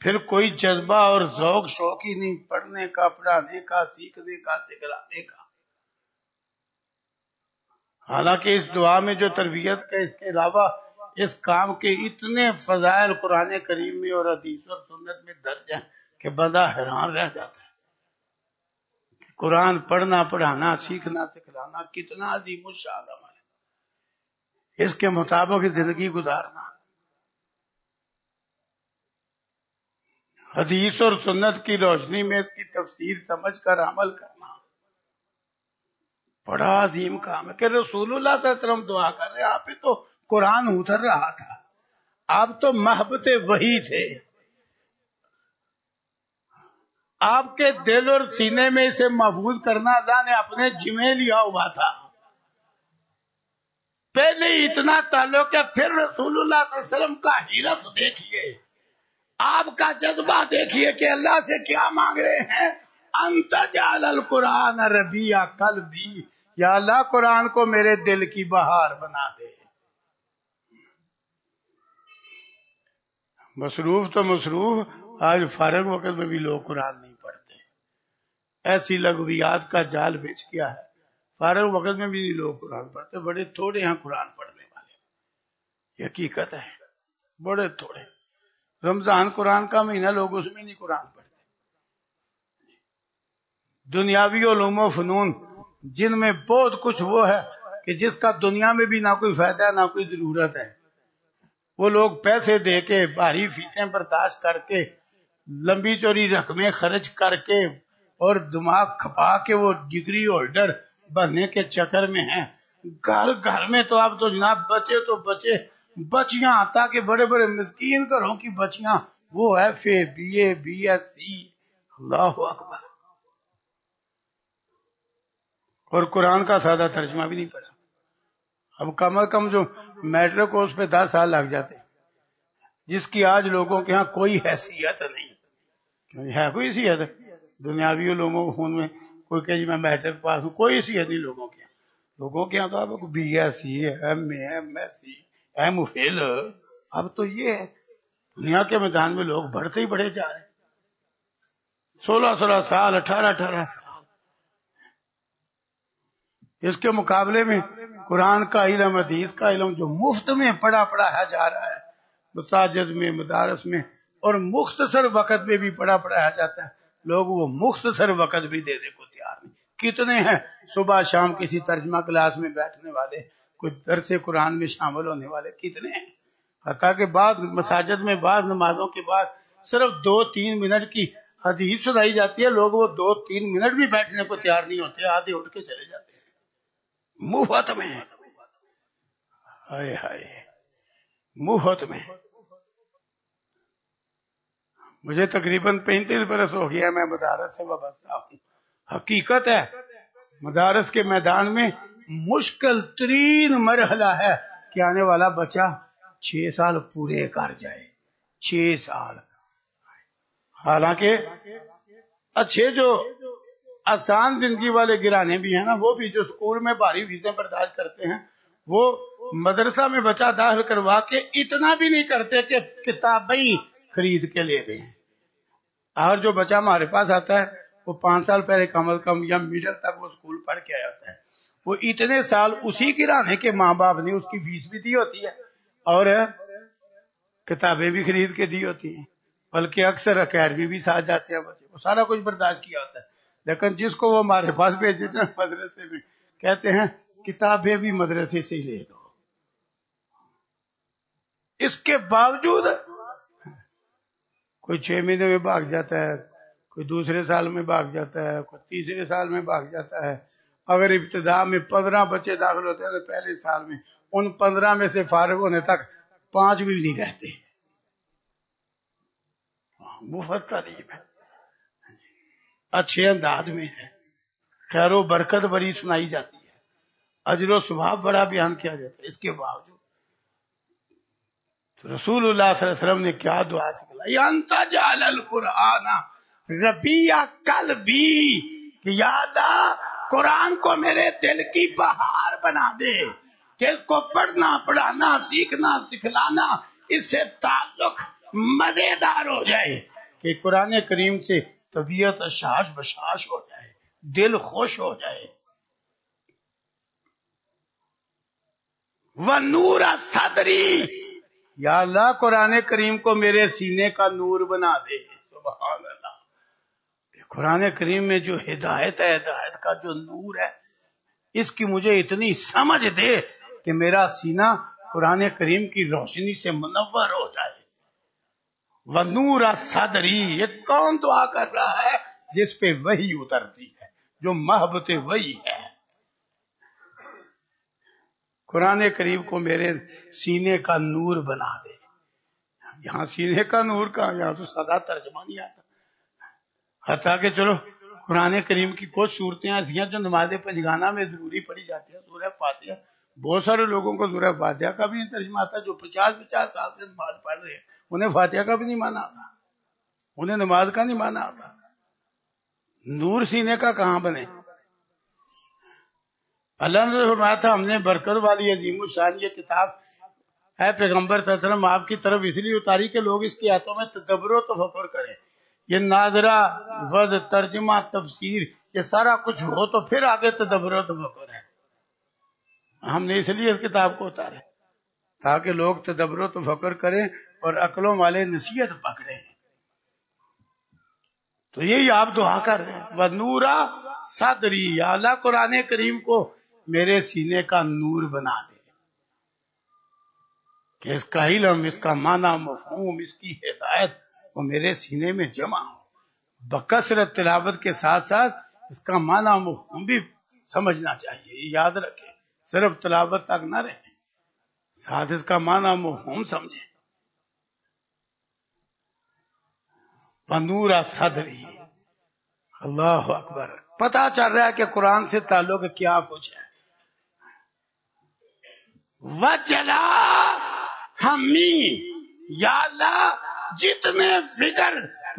پھر کوئی جذبہ اور ذوق شوق ہی نہیں پڑھنے کا، پڑھانے کا، سیکھنے کا، سکھلانے کا۔ حالانکہ اس دعا میں جو تربیت کا، اس کے علاوہ اس کام کے اتنے فضائل قرآن کریم میں اور حدیث اور سنت میں درج ہیں کہ بندہ حیران رہ جاتا ہے۔ قرآن پڑھنا، پڑھانا، سیکھنا، سکھلانا کتنا عظیم الشان عمل ہے، اس کے مطابق زندگی گزارنا، حدیث اور سنت کی روشنی میں اس کی تفسیر سمجھ کر عمل کرنا بڑا عظیم کام ہے۔ کہ رسول اللہ صلی اللہ علیہ وسلم دعا کر رہے ہیں، آپ پہ تو قرآن اتر رہا تھا، آپ تو محبت وحی تھے، آپ کے دل اور سینے میں اسے محفوظ کرنا اللہ نے اپنے ذمہ لیا ہوا تھا۔ پہلے اتنا تعلق ہے، پھر رسول اللہ صلی اللہ علیہ وسلم کا حرص دیکھیے، آپ کا جذبہ دیکھیے کہ اللہ سے کیا مانگ رہے ہیں۔ انت جعل القرآن ربیع قلبی، یا اللہ قرآن کو میرے دل کی بہار بنا دے۔ مصروف تو مصروف، آج فارغ وقت میں بھی لوگ قرآن نہیں پڑھتے، ایسی لغویات کا جال بچ گیا ہے، فارغ وقت میں بھی لوگ قرآن پڑھتے، بڑے تھوڑے ہیں قرآن پڑھنے والے، یہ حقیقت ہے، بڑے تھوڑے۔ رمضان قرآن کا مہینہ، لوگ اس میں نہیں قرآن پڑھتے. دنیاوی علوم و فنون جن میں بہت کچھ وہ ہے کہ جس کا دنیا میں بھی نہ کوئی فائدہ ہے نہ کوئی ضرورت ہے، وہ لوگ پیسے دے کے، بھاری فیسیں برداشت کر کے، لمبی چوڑی رقمیں خرچ کر کے اور دماغ کھپا کے وہ ڈگری ہولڈر بننے کے چکر میں ہیں. گھر گھر میں تو اب تو جناب بچے تو بچے، بچیاں آتا کہ بڑے بڑے مسکین گھروں کی بچیاں، وہ F A, B A, B S C. Allah اکبر. اور قرآن کا سادہ ترجمہ بھی نہیں پڑا. اب کم از کم جو میٹرک کو اس پہ 10 سال لگ جاتے ہیں، جس کی آج لوگوں کے ہاں کوئی حیثیت نہیں ہے. کوئی حیثیت دنیاوی علوم و فنون میں کوئی کہ جی میں میٹرک پاس ہوں، کوئی حیثیت نہیں لوگوں کے. لوگوں کے یہاں تو اب B S C, M A, M S C, M Phil. اب تو یہ ہے دنیا کے میدان میں لوگ بڑھتے ہی بڑھے جا رہے ہیں. 16 سال، 18 سال. اس کے مقابلے میں قرآن کا علم، حدیث کا علم جو مفت میں پڑھایا جا رہا ہے مساجد میں، مدارس میں، اور مختصر وقت میں بھی پڑھایا جاتا ہے، لوگ وہ مختصر وقت بھی دینے کو تیار نہیں. کتنے ہیں صبح شام کسی ترجمہ کلاس میں بیٹھنے والے، کوئی درس قرآن میں شامل ہونے والے کتنے ہیں. حتیٰ کہ بعض مساجد میں بعض نمازوں کے بعد صرف 2-3 منٹ کی حدیث سنائی جاتی ہے، لوگ وہ 2-3 منٹ بھی بیٹھنے کو تیار نہیں ہوتے، آدھے اٹھ کے چلے جاتے ہیں. مفت میں، ہائے ہائے، مفت میں. مجھے تقریباً 35 برس ہو گیا میں مدارس سے وابستہ ہوں. حقیقت ہے مدارس کے میدان میں مشکل ترین مرحلہ ہے کہ آنے والا بچہ 6 سال پورے کر جائے. 6 سال. حالانکہ اچھے جو آسان زندگی والے گرانے بھی ہیں نا، وہ بھی جو اسکول میں بھاری فیسیں برداشت کرتے ہیں، وہ مدرسہ میں بچہ داخل کروا کے اتنا بھی نہیں کرتے کہ کتابیں خرید کے لے دیں. اور جو بچہ ہمارے پاس آتا ہے وہ 5 سال پہلے کم از کم یا میڈل تک وہ اسکول پڑھ کے آیا ہوتا ہے. وہ اتنے سال اسی گرانے کے ماں باپ نے اس کی فیس بھی دی ہوتی ہے اور کتابیں بھی خرید کے دی ہوتی ہیں، بلکہ اکثر اکیڈمی بھی ساتھ جاتے ہیں بچے. وہ سارا کچھ برداشت کیا ہوتا ہے. لیکن جس کو وہ ہمارے پاس بھیج دیتے ہیں مدرسے میں، کہتے ہیں کتابیں بھی مدرسے سے ہی لے دو. اس کے باوجود کوئی 6 مہینے میں بھاگ جاتا ہے، کوئی دوسرے سال میں بھاگ جاتا ہے، کوئی تیسرے سال میں بھاگ جاتا ہے. اگر ابتدا میں 15 بچے داخل ہوتے ہیں تو پہلے سال میں ان 15 میں سے فارغ ہونے تک 5 بھی نہیں رہتے. مفت تعلیم ہے، اچھے انداز میں ہے، خیر و برکت بڑی سنائی جاتی ہے، اجر و ثواب بڑا بیان کیا جاتا ہے. اس کے باوجود رسول اللہ صلی اللہ علیہ وسلم نے کیا دعا سکھلائی، انت جعل القرآن ربیع قلبی، کہ یا اللہ قرآن کو میرے دل کی بہار بنا دے، کہ اس کو پڑھنا، پڑھانا، سیکھنا، سکھلانا، اس سے تعلق مزیدار ہو جائے، کہ قرآن کریم سے طبیعت اشاش بشاش ہو جائے، دل خوش ہو جائے. وَنُورَ صَدْرِی، یا اللہ قرآن کریم کو میرے سینے کا نور بنا دے. سبحان اللہ. قرآن کریم میں جو ہدایت ہے، ہدایت کا جو نور ہے، اس کی مجھے اتنی سمجھ دے کہ میرا سینہ قرآن کریم کی روشنی سے منور ہو جائے. وَنُورَ صَدْرِی، یہ کون دعا کر رہا ہے؟ جس پہ وحی اترتی ہے، جو محبت وحی ہے. قرآن کریم کو میرے سینے کا نور بنا دے. یہاں سینے کا نور کا، یہاں تو سادہ ترجمہ نہیں آتا. حتیٰ کہ چلو قرآن کریم کی کچھ صورتیں ایسی ہیں جو نماز پنجگانہ میں ضروری پڑھی جاتی ہے. سورہ فاتحہ، بہت سارے لوگوں کو سورہ فاتحہ کا بھی ترجمہ آتا ہے، جو 50 سال سے نماز پڑھ رہے ہیں، انہیں فاتحہ کا بھی نہیں مانا آتا، انہیں نماز کا نہیں مانا آتا. نور سینے کا کہاں بنے؟ اللہ نے فرمایا تھا ہم نے برکت والی عظیم الشان یہ کتاب ہے پیغمبر صلی اللہ علیہ وسلم آپ کی طرف اس لیے اتاری کہ لوگ اس کی آیتوں میں تدبر و تفکر کریں. یہ ناظرہ، وضع، ترجمہ، تفسیر، یہ سارا کچھ ہو تو پھر آگے تدبر و تفکر ہے. ہم نے اس لیے اس کتاب کو اتارے تاکہ لوگ تدبر و تفکر کریں اور عقلوں والے نصیحت پکڑے ہیں. تو یہی آپ دعا کر رہے ہیں. وَنُورَ صدری، یا اللہ قرآن کریم کو میرے سینے کا نور بنا دے کہ اس کا علم، اس کا معنی مفہوم، اس کی ہدایت وہ میرے سینے میں جمع ہو. بکثرت تلاوت کے ساتھ ساتھ اس کا معنی مفہوم بھی سمجھنا چاہیے. یہ یاد رکھیں، صرف تلاوت تک نہ رہیں، ساتھ اس کا معنی مفہوم سمجھیں. وَنُورَ صدری، اللہ اکبر. پتہ چل رہا ہے کہ قرآن سے تعلق کیا کچھ ہے. وَجَلَا ہمی، یا اللہ جتنے فکر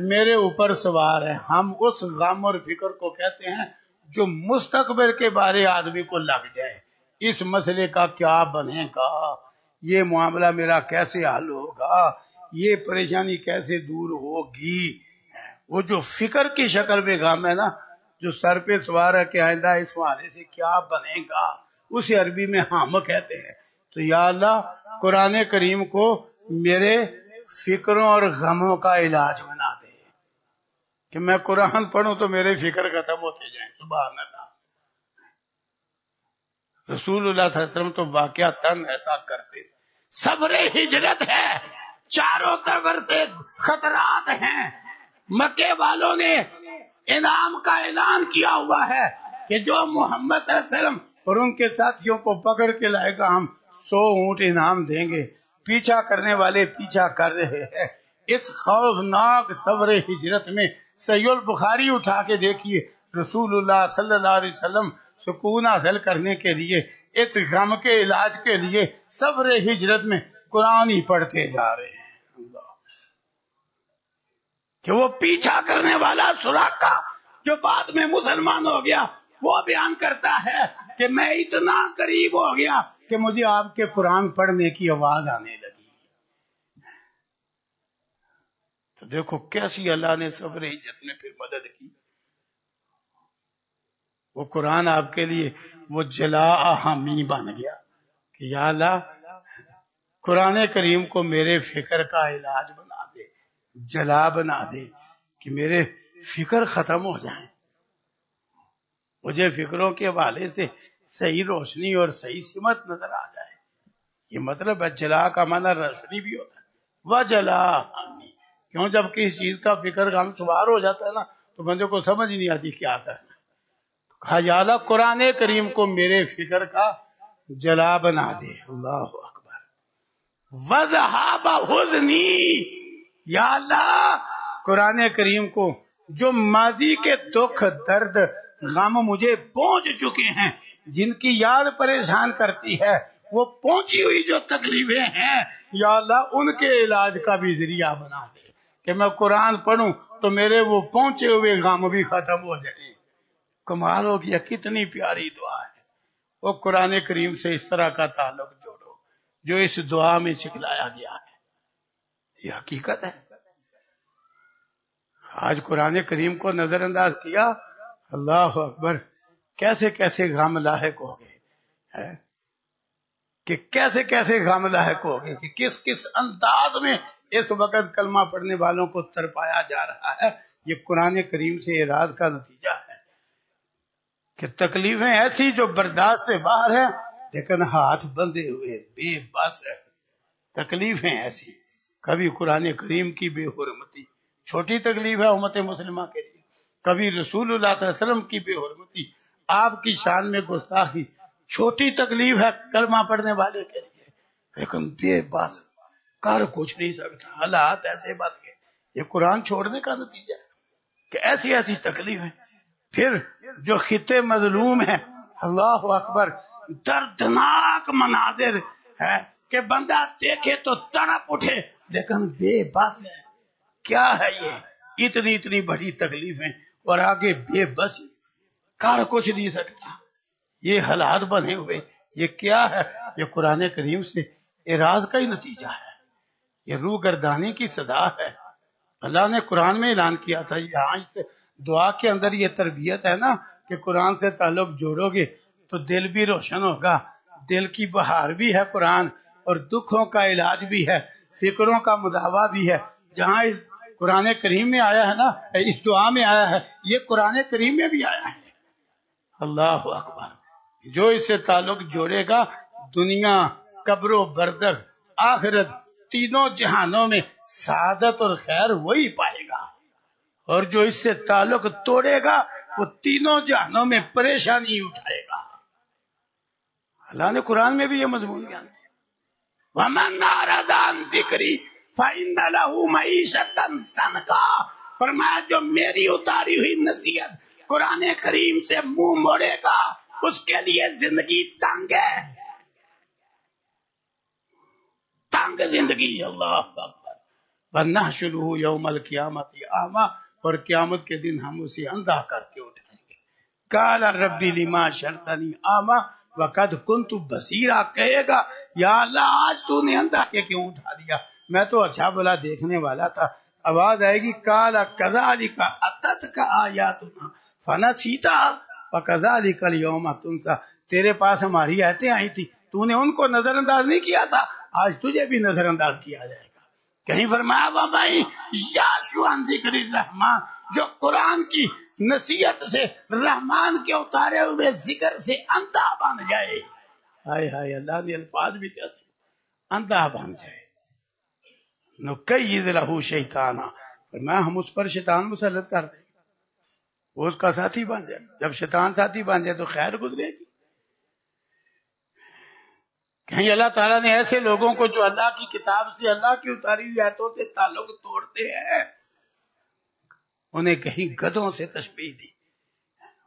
میرے اوپر سوار ہیں. ہم اس غم اور فکر کو کہتے ہیں جو مستقبل کے بارے آدمی کو لگ جائے. اس مسئلے کا کیا بنے گا، یہ معاملہ میرا کیسے حل ہوگا، یہ پریشانی کیسے دور ہوگی. وہ جو فکر کی شکل میں غم ہے نا، جو سر پہ سوار ہے کہ آئندہ اس حوالے سے کیا بنے گا، اسے عربی میں ہم کہتے ہیں. تو یا اللہ قرآن کریم کو میرے فکروں اور غموں کا علاج بنا دے کہ میں قرآن پڑھوں تو میرے فکر ختم ہوتے جائیں. سبحان اللہ. رسول اللہ صلی اللہ علیہ وسلم تو واقعتاً ایسا کرتے. صبر ہجرت ہے، چاروں طرف سے خطرات ہیں. مکے والوں نے انعام کا اعلان کیا ہوا ہے کہ جو محمد صلی اللہ علیہ وسلم اور ان کے ساتھیوں کو پکڑ کے لائے گا ہم 100 اونٹ انعام دیں گے. پیچھا کرنے والے پیچھا کر رہے ہیں. اس خوفناک صبر ہجرت میں صحیح البخاری اٹھا کے دیکھیے، رسول اللہ صلی اللہ علیہ وسلم سکون حاصل کرنے کے لیے، اس غم کے علاج کے لیے صبر ہجرت میں قرآن ہی پڑھتے جا رہے ہیں. کہ وہ پیچھا کرنے والا سراقہ جو بعد میں مسلمان ہو گیا، وہ بیان کرتا ہے کہ میں اتنا قریب ہو گیا کہ مجھے آپ کے قرآن پڑھنے کی آواز آنے لگی. تو دیکھو کیسی اللہ نے صبر ہجرت میں پھر مدد کی. وہ قرآن آپ کے لیے وہ جلا حامی بن گیا کہ یا اللہ قرآن کریم کو میرے فکر کا علاج بنا دے، جلا بنا دے کہ میرے فکر ختم ہو جائیں، مجھے فکروں کے حوالے سے صحیح روشنی اور صحیح سمت نظر آ جائے. یہ مطلب ہے جلا کا معنی روشنی بھی ہوتا ہے. وجلا حامی، کیوں جب کسی چیز کا فکر غم سوار ہو جاتا ہے نا تو بندے کو سمجھ نہیں آتی کیا کرنا. کہا یا اللہ قرآن کریم کو میرے فکر کا جلا بنا دے. اللہ اکبر. وذهب حزنی، یا اللہ قرآن کریم کو جو ماضی کے دکھ درد غم مجھے پہنچ چکے ہیں، جن کی یاد پریشان کرتی ہے، وہ پہنچی ہوئی جو تکلیفیں ہیں، یا اللہ ان کے علاج کا بھی ذریعہ بنا دے کہ میں قرآن پڑھوں تو میرے وہ پہنچے ہوئے غم بھی ختم ہو جائیں. کمال ہو گیا، کتنی پیاری دعا ہے. وہ قرآن کریم سے اس طرح کا تعلق جوڑو جو اس دعا میں سکھلایا گیا ہے. یہ حقیقت ہے. آج قرآن کریم کو نظر انداز کیا، اللہ اکبر، کیسے کیسے غم لاحق ہو گئے، کہ کیسے کیسے غم لاحق ہو گئے، کہ کس کس انداز میں اس وقت کلمہ پڑھنے والوں کو تڑپایا جا رہا ہے. یہ قرآن کریم سے اعراض کا نتیجہ ہے کہ تکلیفیں ایسی جو برداشت سے باہر ہیں لیکن ہاتھ بندھے ہوئے بے بس ہے. تکلیفیں ایسی، کبھی قرآن کریم کی بے حرمتی، چھوٹی تکلیف ہے امت مسلمہ کے لیے، کبھی رسول اللہ صلی اللہ علیہ وسلم کی بے حرمتی، آپ کی شان میں گستاخی، چھوٹی تکلیف ہے کلمہ پڑھنے والے کے لیے، لیکن بے بس کر کچھ نہیں سکتا. حالات ایسے بن گئے. یہ قرآن چھوڑنے کا نتیجہ ہے کہ ایسی ایسی تکلیفیں. پھر جو خطے مظلوم ہیں، اللہ اکبر، دردناک مناظر ہے کہ بندہ دیکھے تو تڑپ اٹھے لیکن بے بس ہے. کیا ہے یہ؟ اتنی بڑی تکلیفیں اور آگے بے بس، کر کچھ نہیں سکتا. یہ حالات بنے ہوئے، یہ کیا ہے؟ یہ قرآن کریم سے اعراض کا ہی نتیجہ ہے. یہ روح گردانی کی صدا ہے. اللہ نے قرآن میں اعلان کیا تھا. یہاں اس دعا کے اندر یہ تربیت ہے نا کہ قرآن سے تعلق جوڑو گے تو دل بھی روشن ہوگا. دل کی بہار بھی ہے قرآن، اور دکھوں کا علاج بھی ہے. فکروں کا مداوع بھی ہے. جہاں اس قرآن کریم میں آیا ہے نا، اس دعا میں آیا ہے، یہ قرآن کریم میں بھی آیا ہے. اللہ اکبر. جو اس سے تعلق جوڑے گا دنیا، قبر و برزخ، آخرت، تینوں جہانوں میں سعادت اور خیر وہی پائے گا. اور جو اس سے تعلق توڑے گا وہ تینوں جہانوں میں پریشانی اٹھائے گا. اللہ نے قرآن میں بھی یہ مضمون بیان کیا. وَمَنْ أَعْرَضَ عَنْ ذِكْرِي فَإِنَّ لَهُ مَعِيشَةً ضَنْكًا. فرمایا جو میری اتاری ہوئی نصیحت قرآن کریم سے منہ موڑے گا اس کے لیے زندگی تنگ ہے، تنگ زندگی. اللہ اکبر. وَنَحْشُرُهُ يَوْمَ الْقِيَامَةِ أَعْمَىٰ. اور قیامت کے دن ہم اسے اندھا کر کے اٹھائیں گے. قال رب لما حشرتنی اعمیٰ وقد كنت بصیرا. کہے گا یا اللہ آج تو نے اندھا کے کیوں اٹھا دیا، میں تو اچھا بھلا دیکھنے والا تھا. آواز آئے گی قال كذلك اتتك آیاتنا فنسیتها وكذلك اليوم تنسى. تیرے پاس ہماری آیتیں آئی تھی، تو نے ان کو نظر انداز نہیں کیا تھا، آج تجھے بھی نظر انداز کیا جائے گا. کہیں فرمایا بھائی یاشو عن ذکر الرحمن، جو قرآن کی نصیحت سے، رحمان کے اتارے ہوئے ذکر سے اندھا بن جائے. ہائے ہائے، اللہ نے الفاظ بھی کیسے، اندھا بن جائے. نقید لہو شیطانا. فرمایا ہم اس پر شیطان مسلط کر دیں، وہ اس کا ساتھی بن جائے. جب شیطان ساتھی بن جائے تو خیر گزرے گی. کہیں اللہ تعالیٰ نے ایسے لوگوں کو جو اللہ کی کتاب سے، اللہ کی اتاری ہوئی آیتوں سے تعلق توڑتے ہیں، انہیں کہیں گدھوں سے تشبیہ دی.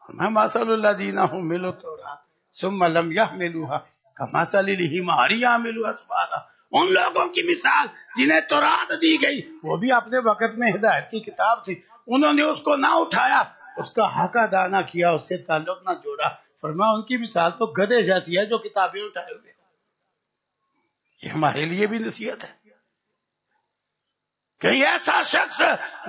میں مثل الذین حملوا التوراۃ ثم لم يحملوها کمثل الحمار يحمل اسفارا. ان لوگوں کی مثال جنہیں تورات دی گئی، وہ بھی اپنے وقت میں ہدایت کی کتاب تھی، انہوں نے اس کو نہ اٹھایا، اس کا حق ادا نہ کیا، اس سے تعلق نہ جوڑا. فرمایا ان کی مثال تو گدھے جیسی ہے جو کتابیں اٹھائے ہوئے. یہ ہمارے لیے بھی نصیحت ہے. کہ ایسا شخص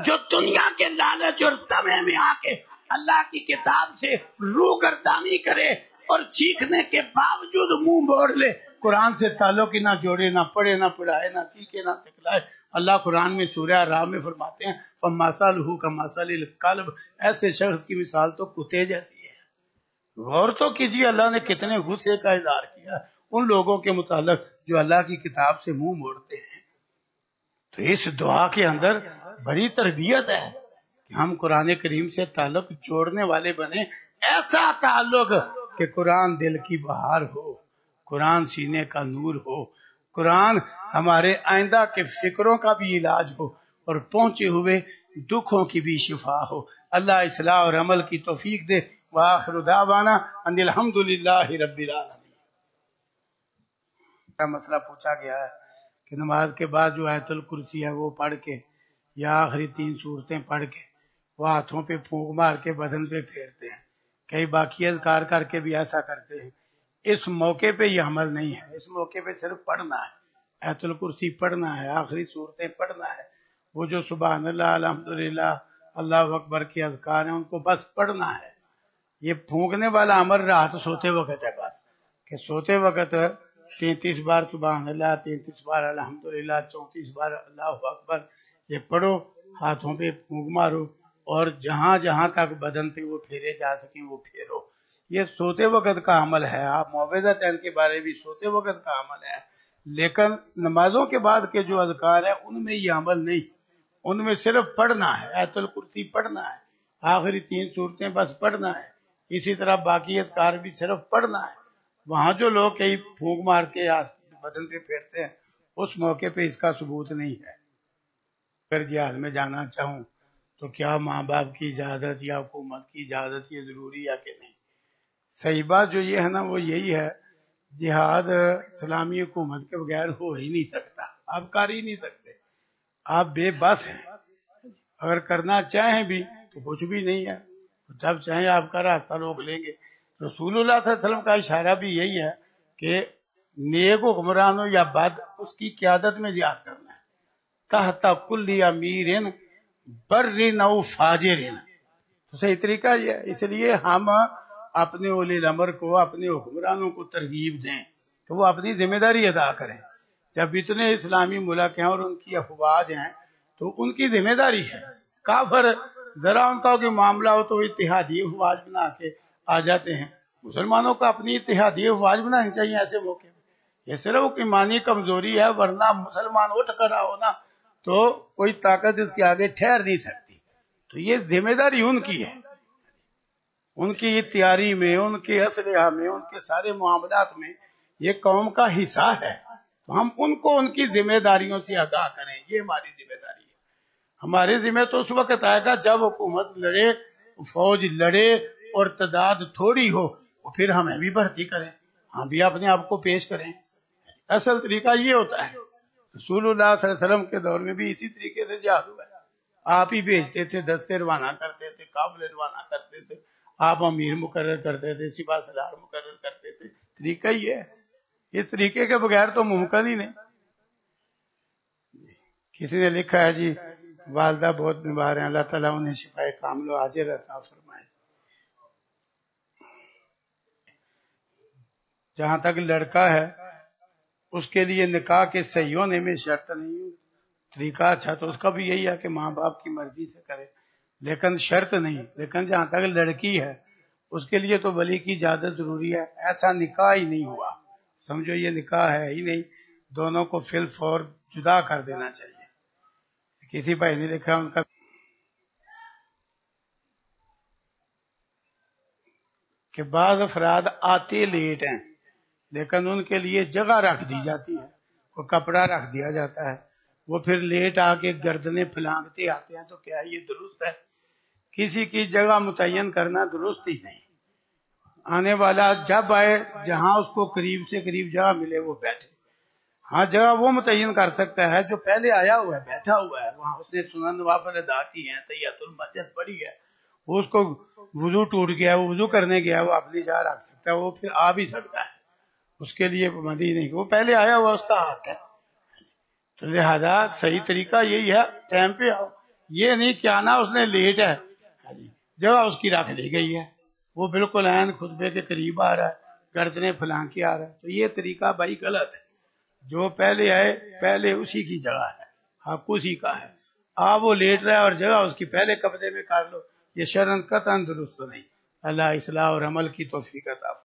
جو دنیا کے لالچ اور طمع میں آ کے اللہ کی کتاب سے روگردانی کرے اور سیکھنے کے باوجود منہ موڑ لے، قرآن سے تعلق ہی نہ جوڑے، نہ پڑھے نہ پڑھائے، نہ سیکھے نہ سکھلائے. اللہ قرآن میں سورہ رام میں فرماتے ہیں فَمَثَلُهُ كَمَثَلِ الْكَلْبِ. ایسے شخص کی مثال تو کتے جیسی ہے. غور تو کیجیے اللہ نے کتنے غصے کا اظہار کیا ان لوگوں کے متعلق جو اللہ کی کتاب سے منہ موڑتے ہیں. تو اس دعا کے اندر بڑی تربیت ہے کہ ہم قرآن کریم سے تعلق جوڑنے والے بنے. ایسا تعلق کہ قرآن دل کی بہار ہو، قرآن سینے کا نور ہو، قرآن ہمارے آئندہ کے فکروں کا بھی علاج ہو اور پہنچے ہوئے دکھوں کی بھی شفا ہو. اللہ اصلاح اور عمل کی توفیق دے. وآخر دعوانا ان الحمد للہ رب العالمین. مسئلہ پوچھا گیا ہے کہ نماز کے بعد جو آیت الکرسی ہے وہ پڑھ کے یا آخری 3 سورتیں پڑھ کے وہ ہاتھوں پہ پھونک مار کے بدن پہ پھیرتے ہیں. کئی باقی اذکار کر کے بھی ایسا کرتے ہیں. اس موقع پہ یہ عمل نہیں ہے. اس موقع پہ صرف پڑھنا ہے، آیت الکرسی پڑھنا ہے، آخری سورتیں پڑھنا ہے. وہ جو سبحان اللہ، الحمدللہ، اللہ اکبر کے اذکار ہیں ان کو بس پڑھنا ہے. یہ پھونکنے والا عمل رات سوتے وقت ہے بس، کہ سوتے وقت 33 بار سبحان اللہ، 33 بار الحمدللہ، 34 بار اللہ اکبر یہ پڑھو، ہاتھوں پہ پھونک مارو اور جہاں جہاں تک بدن پہ وہ پھیرے جا سکیں وہ پھیرو. یہ سوتے وقت کا عمل ہے. آپ معوذتین کے بارے بھی سوتے وقت کا عمل ہے، لیکن نمازوں کے بعد کے جو اذکار ہیں ان میں یہ عمل نہیں. ان میں صرف پڑھنا ہے، آیت الکرسی پڑھنا ہے، آخری 3 سورتیں بس پڑھنا ہے. اسی طرح باقی اذکار بھی صرف پڑھنا ہے. وہاں جو لوگ کئی پھونک مار کے بدن پہ پھیرتے ہیں اس موقع پہ اس کا ثبوت نہیں ہے. اگر جہاد میں جانا چاہوں تو کیا ماں باپ کی اجازت یا حکومت کی اجازت یہ ضروری ہے کہ نہیں؟ صحیح بات جو یہ ہے نا وہ یہی ہے، جہاد اسلامی حکومت کے بغیر ہو ہی نہیں سکتا. آپ کر ہی نہیں سکتے، آپ بے بس ہیں. اگر کرنا چاہیں بھی تو کچھ بھی نہیں ہے، جب چاہیں آپ کا راستہ روک لیں گے. رسول اللہ صلی اللہ علیہ وسلم کا اشارہ بھی یہی ہے کہ نیک حکمران ہو یا بد اس کی قیادت میں جہاد کرنا ہے. تحت کل امیر برٍ او فاجر. تو صحیح طریقہ یہ ہے. اس لیے ہم اپنے اولی الامر کو، اپنے حکمرانوں کو ترغیب دیں کہ وہ اپنی ذمہ داری ادا کریں. جب اتنے اسلامی ملک ہیں اور ان کی افواج ہیں تو ان کی ذمہ داری ہے. کافر ذرا ان کا کوئی معاملہ ہو تو وہ اتحادی افواج بنا کے آ جاتے ہیں. مسلمانوں کو اپنی اتحادی افواج بنانی چاہیے ایسے موقع پہ. یہ صرف ایمانی کمزوری ہے، ورنہ مسلمان اٹھ کر ہو نا تو کوئی طاقت اس کے آگے ٹھہر نہیں سکتی. تو یہ ذمہ داری ان کی ہے، ان کی تیاری میں، ان کے اسلحہ میں، ان کے سارے معاملات میں یہ قوم کا حصہ ہے. تو ہم ان کو ان کی ذمہ داریوں سے آگاہ کریں، یہ ہماری ذمہ داری ہے. ہمارے ذمہ تو اس وقت آئے گا جب حکومت لڑے، فوج لڑے اور تعداد تھوڑی ہو، پھر ہمیں بھی بھرتی کریں، ہم بھی اپنے آپ کو پیش کریں. اصل طریقہ یہ ہوتا ہے. رسول اللہ صلی اللہ علیہ وسلم کے دور میں بھی اسی طریقے سے جہاد ہوا ہے. آپ ہی بھیجتے تھے، دستے روانہ کرتے تھے، قافلے روانہ کرتے تھے، آپ امیر مقرر کرتے تھے، سپاہ سالار مقرر کرتے تھے. طریقہ ہی ہے. اس طریقے کے بغیر تو ممکن ہی نہیں. کسی نے لکھا ہے جی والدہ بہت بیمار ہیں، اللہ تعالیٰ انہیں شفائے کامل و عاجل عطا فرمائے. جہاں تک لڑکا ہے اس کے لیے نکاح کے صحیح ہونے میں شرط نہیں. طریقہ اچھا تو اس کا بھی یہی ہے کہ ماں باپ کی مرضی سے کرے، لیکن شرط نہیں. لیکن جہاں تک لڑکی ہے اس کے لیے تو ولی کی اجازت ضروری ہے. ایسا نکاح ہی نہیں ہوا، سمجھو یہ نکاح ہے ہی نہیں، دونوں کو فی الفور جدا کر دینا چاہیے. کسی بھائی نے لکھا ان کا کہ بعض افراد آتے لیٹ ہیں لیکن ان کے لیے جگہ رکھ دی جاتی ہے، کوئی کپڑا رکھ دیا جاتا ہے، وہ پھر لیٹ آ کے گردنیں پھلانگتے آتے ہیں. تو کیا یہ درست ہے؟ کسی کی جگہ متعین کرنا درست ہی نہیں. آنے والا جب آئے جہاں اس کو قریب سے قریب جگہ ملے وہ بیٹھے. ہاں جگہ وہ متعین کر سکتا ہے جو پہلے آیا ہوا ہے، بیٹھا ہوا ہے، وہاں اس نے سنن نوافل ادا کی ہیں، تحیۃ المسجد پڑھی ہے، وہ اس کو وضو ٹوٹ گیا، وہ وضو کرنے گیا، وہ اپنی جگہ رکھ سکتا ہے، وہ پھر آ بھی سکتا ہے. اس کے لیے پابندی نہیں، وہ پہلے آیا ہوا اس کا حق ہے. تو لہذا صحیح طریقہ یہی ہے ٹائم پہ آؤ. یہ نہیں کہ آنا اس نے لیٹ ہے، جگہ اس کی رکھ لی گئی ہے، وہ بالکل عین خطبے کے قریب آ رہا ہے، گردنیں پھلان کے آ رہا ہے. تو یہ طریقہ بھائی غلط ہے. جو پہلے آئے پہلے اسی کی جگہ ہے، حق اسی کا ہے. آپ وہ لیٹ رہا ہے اور جگہ اس کی پہلے قبضے میں کر لو، یہ شرعاً قطعاً درست نہیں. اللہ اصلاح اور عمل کی توفیق عطا فرمائے.